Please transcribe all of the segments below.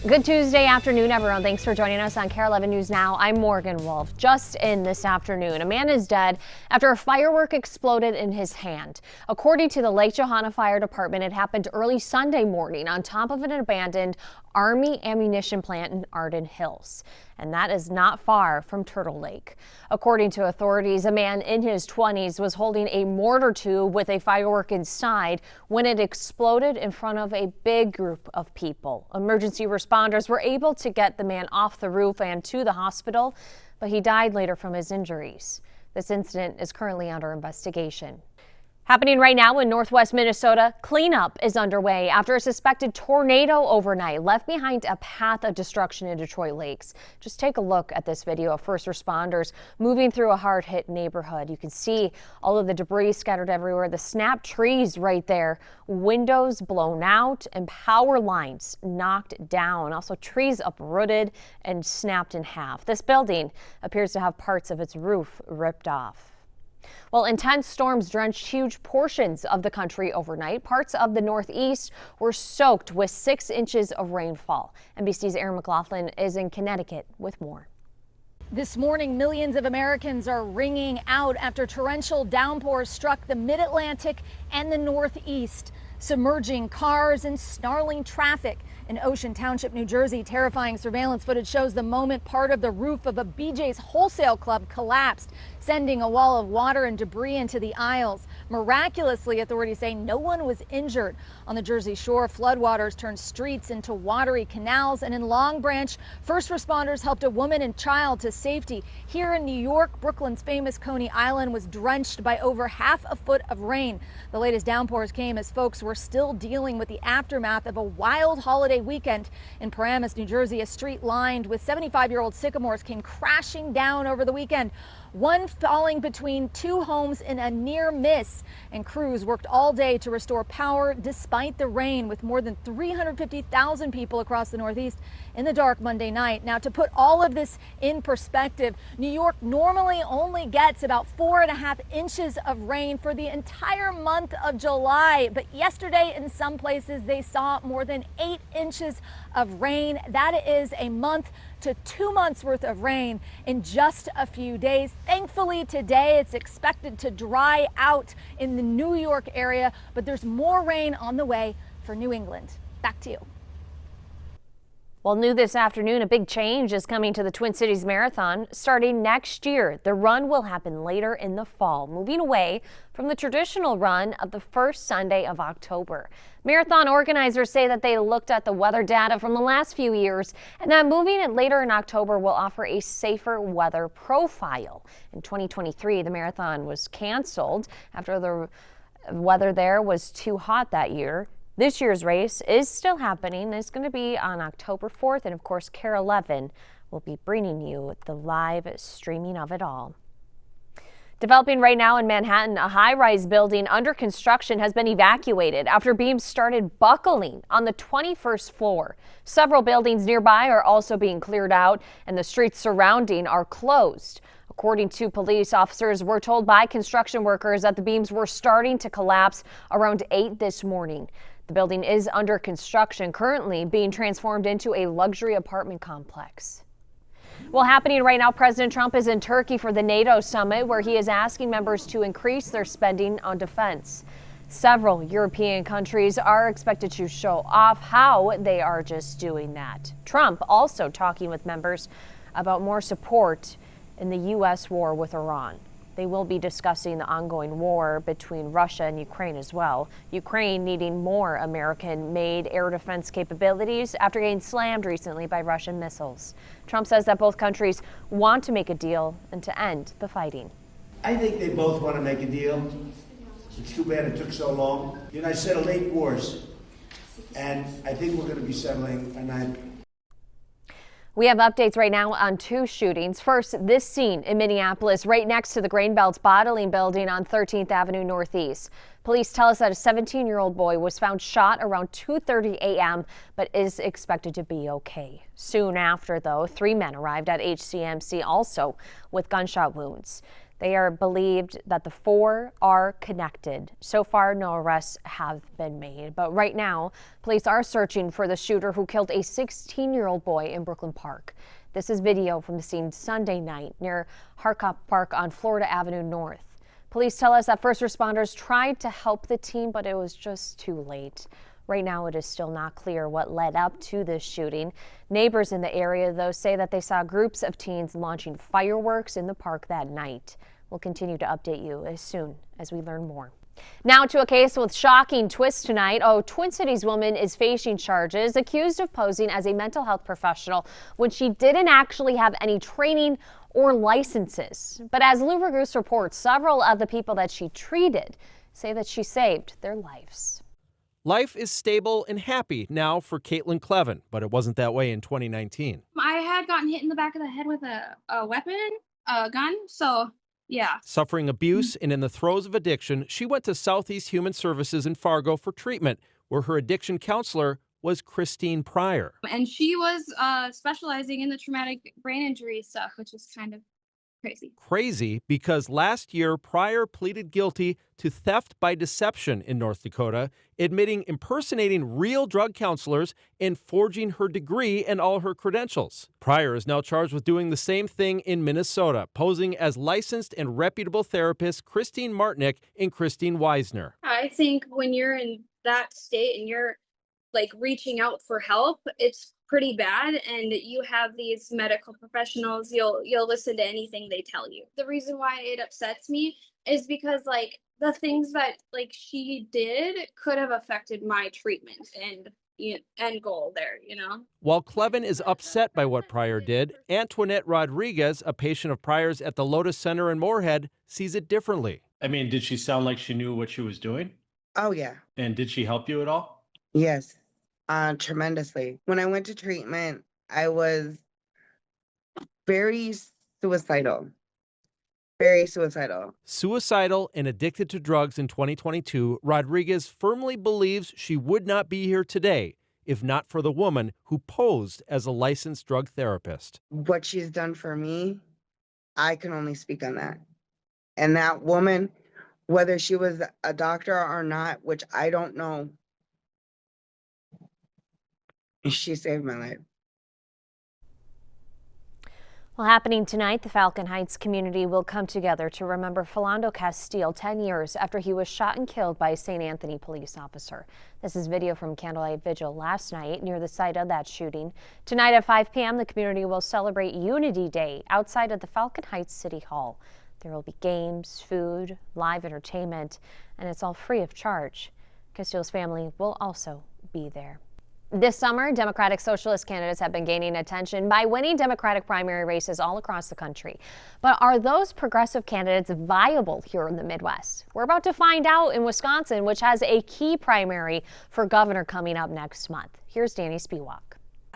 Good Tuesday afternoon, everyone. Thanks for joining us on Kare 11 News Now. I'm Morgan Wolf. Just in this afternoon, a man is dead after a firework exploded in his hand. According to the Lake Johanna Fire Department, it happened early Sunday morning on top of an abandoned Army ammunition plant in Arden Hills. And that is not far from Turtle Lake. According to authorities, a man in his 20s was holding a mortar tube with a firework inside when it exploded in front of a big group of people. Emergency responders were able to get the man off the roof and to the hospital, but he died later from his injuries. This incident is currently under investigation. Happening right now in northwest Minnesota, cleanup is underway after a suspected tornado overnight left behind a path of destruction in Detroit Lakes. Just take a look at this video of first responders moving through a hard-hit neighborhood. You can see all of the debris scattered everywhere, the snapped trees right there, windows blown out, and power lines knocked down. Also, trees uprooted and snapped in half. This building appears to have parts of its roof ripped off. Well, intense storms drenched huge portions of the country overnight. Parts of the Northeast were soaked with 6 inches of rainfall. NBC's Aaron McLaughlin is in Connecticut with more. This morning, millions of Americans are wringing out after torrential downpours struck the mid-Atlantic and the Northeast, submerging cars and snarling traffic. In Ocean Township, New Jersey, terrifying surveillance footage shows the moment part of the roof of a BJ's wholesale club collapsed, sending a wall of water and debris into the aisles. Miraculously, authorities say no one was injured. On the Jersey Shore, floodwaters turned streets into watery canals, and in Long Branch, first responders helped a woman and child to safety. Here in New York, Brooklyn's famous Coney Island was drenched by over half a foot of rain. The latest downpours came as folks were still dealing with the aftermath of a wild holiday weekend. In Paramus, New Jersey, a street lined with 75-year-old sycamores came crashing down over the weekend, one falling between 2 homes in a near miss. And crews worked all day to restore power despite the rain, with more than 350,000 people across the Northeast in the dark Monday night. Now, to put all of this in perspective, New York normally only gets about 4.5 inches of rain for the entire month of July. But yesterday, in some places, they saw more than 8 inches of rain. That is a month to 2 months worth of rain in just a few days. Thankfully, today it's expected to dry out in the New York area, but there's more rain on the way for New England. Back to you. Well, new this afternoon, a big change is coming to the Twin Cities Marathon starting next year. The run will happen later in the fall, moving away from the traditional run of the first Sunday of October. Marathon organizers say that they looked at the weather data from the last few years and that moving it later in October will offer a safer weather profile. In 2023, the marathon was canceled after the weather there was too hot that year. This year's race is still happening. It's going to be on October 4th, and of course, Kare 11 will be bringing you the live streaming of it all. Developing right now in Manhattan, a high-rise building under construction has been evacuated after beams started buckling on the 21st floor. Several buildings nearby are also being cleared out, and the streets surrounding are closed. According to police, officers were told by construction workers that the beams were starting to collapse around 8 this morning. The building is under construction, currently being transformed into a luxury apartment complex. Well, happening right now, President Trump is in Turkey for the NATO summit, where he is asking members to increase their spending on defense. Several European countries are expected to show off how they are just doing that. Trump also talking with members about more support in the U.S. war with Iran. They will be discussing the ongoing war between Russia and Ukraine as well. Ukraine needing more American-made air defense capabilities after getting slammed recently by Russian missiles. Trump says that both countries want to make a deal and to end the fighting. I think they both want to make a deal. It's too bad it took so long. You know, I settled 8 wars, and I think we're going to be settling another. We have updates right now on 2 shootings. First, this scene in Minneapolis, right next to the Grain Belt's bottling building on 13th Avenue Northeast. Police tell us that a 17-year-old boy was found shot around 2:30 a.m., but is expected to be okay. Soon after, though, 3 men arrived at HCMC also with gunshot wounds. They are believed that the four are connected. So far, no arrests have been made. But right now, police are searching for the shooter who killed a 16-year-old boy in Brooklyn Park. This is video from the scene Sunday night near Harcop Park on Florida Avenue North. Police tell us that first responders tried to help the teen, but it was just too late. Right now, it is still not clear what led up to this shooting. Neighbors in the area, though, say that they saw groups of teens launching fireworks in the park that night. We'll continue to update you as soon as we learn more. Now to a case with shocking twists tonight. Twin Cities woman is facing charges accused of posing as a mental health professional when she didn't actually have any training or licenses. But as Lou Ragoose reports, several of the people that she treated say that she saved their lives. Life is stable and happy now for Caitlin Clevin, but it wasn't that way in 2019. I had gotten hit in the back of the head with a weapon, a gun, so yeah. Suffering abuse and in the throes of addiction, she went to Southeast Human Services in Fargo for treatment, where her addiction counselor was Christine Pryor. And she was specializing in the traumatic brain injury stuff, which is kind of crazy Because last year, Pryor pleaded guilty to theft by deception in North Dakota, admitting impersonating real drug counselors and forging her degree and all her credentials. Pryor is now charged with doing the same thing in Minnesota, posing as licensed and reputable therapists Christine Martinick and Christine Weisner. I think when you're in that state and you're like reaching out for help, it's pretty bad, and you have these medical professionals, you'll listen to anything they tell you. The reason why it upsets me is because like the things that like she did could have affected my treatment and end goal there, you know. While Clevin is upset by what Pryor did, Antoinette Rodriguez, a patient of Pryor's at the Lotus Center in Moorhead, sees it differently. I mean, did she sound like she knew what she was doing? Oh, yeah. And did she help you at all? Yes, tremendously. When I went to treatment, I was very suicidal. Very suicidal. Suicidal and addicted to drugs in 2022, Rodriguez firmly believes she would not be here today if not for the woman who posed as a licensed drug therapist. What she's done for me, I can only speak on that. And that woman, whether she was a doctor or not, which I don't know, she saved my life. Well, happening tonight, the Falcon Heights community will come together to remember Philando Castile 10 years after he was shot and killed by a St. Anthony police officer. This is video from Candlelight Vigil last night near the site of that shooting. Tonight at 5 p.m., the community will celebrate Unity Day outside of the Falcon Heights City Hall. There will be games, food, live entertainment, and it's all free of charge. Castile's family will also be there. This summer, Democratic Socialist candidates have been gaining attention by winning Democratic primary races all across the country. But are those progressive candidates viable here in the Midwest? We're about to find out in Wisconsin, which has a key primary for governor coming up next month. Here's Danny Spiewak.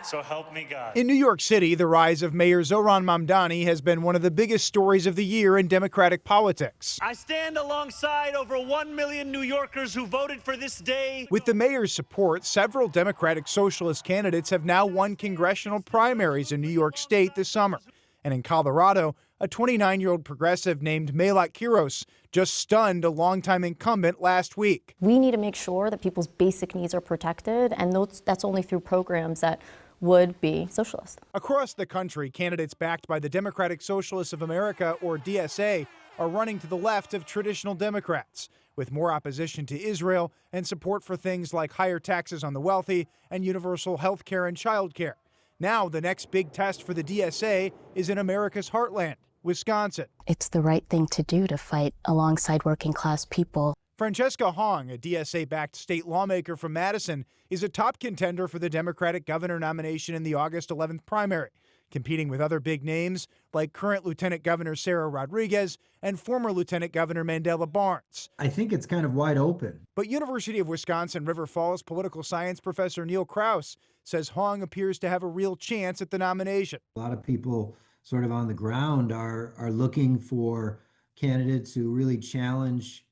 So help me God. In New York City, the rise of Mayor Zohran Mamdani has been one of the biggest stories of the year in Democratic politics. I stand alongside over 1 million New Yorkers who voted for this day. With the mayor's support, several Democratic Socialist candidates have now won congressional primaries in New York State this summer. And in Colorado, a 29-year-old progressive named Melat Kiros just stunned a longtime incumbent last week. We need to make sure that people's basic needs are protected, and that's only through programs that would be socialist. Across the country, candidates backed by the Democratic Socialists of America, or DSA, are running to the left of traditional Democrats, with more opposition to Israel and support for things like higher taxes on the wealthy and universal health care and child care. Now, the next big test for the DSA is in America's heartland, Wisconsin. It's the right thing to do to fight alongside working class people. Francesca Hong, a DSA-backed state lawmaker from Madison, is a top contender for the Democratic governor nomination in the August 11th primary, competing with other big names like current Lieutenant Governor Sarah Rodriguez and former Lieutenant Governor Mandela Barnes. I think it's kind of wide open. But University of Wisconsin River Falls political science professor Neil Krause says Hong appears to have a real chance at the nomination. A lot of people sort of on the ground are looking for candidates who really challenge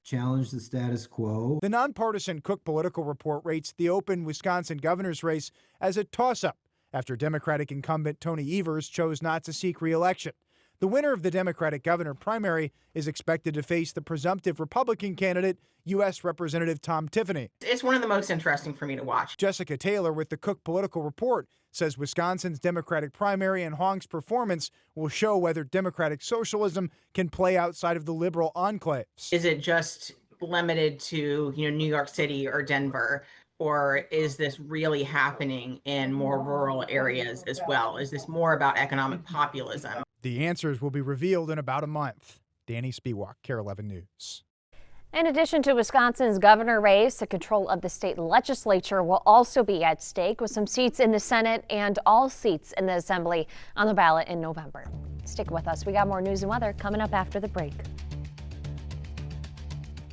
the status quo. The nonpartisan Cook Political Report rates the open Wisconsin governor's race as a toss-up after Democratic incumbent Tony Evers chose not to seek re-election. The winner of the Democratic governor primary is expected to face the presumptive Republican candidate, U.S. Representative Tom Tiffany. It's one of the most interesting for me to watch. Jessica Taylor with the Cook Political Report says Wisconsin's Democratic primary and Hong's performance will show whether Democratic socialism can play outside of the liberal enclaves. Is it just limited to, New York City or Denver? Or is this really happening in more rural areas as well? Is this more about economic populism? The answers will be revealed in about a month. Danny Spiewak, Kare 11 News. In addition to Wisconsin's governor race, the control of the state legislature will also be at stake, with some seats in the Senate and all seats in the Assembly on the ballot in November. Stick with us. We got more news and weather coming up after the break.